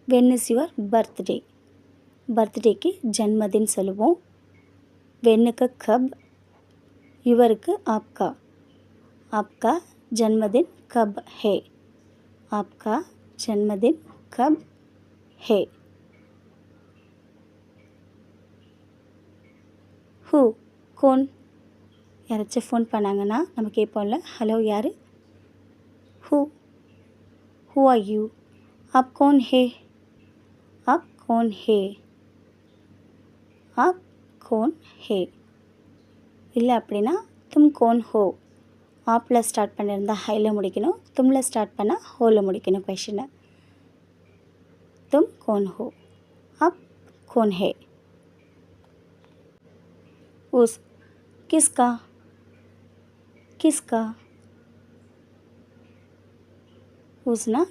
when is your birthday? பர்த்டேக்கு ஜன்மதின் சொல்லுவோம். வென்னுக்கு cup, யுவருக்கு ஆப்கா. आपका जन्मदिन कब है? आपका जन्मदिन कब है? ஹூ कौन? யாராச்சும் ஃபோன் பண்ணாங்கன்னா நம்ம கேட்போம்ல, ஹலோ யார்? Who are you? आप कौन है? आप कौन है? आप कौन है? இல்லை அப்படின்னா तुम कौन हो? ஆப்பில் ஸ்டார்ட் பண்ணியிருந்தா ஹையில் முடிக்கணும், தும்மில் ஸ்டார்ட் பண்ணால் ஹோவில் முடிக்கணும் கொஷினை. तुम कौन हो? आप कौन है? उस किसका? किसका? उसना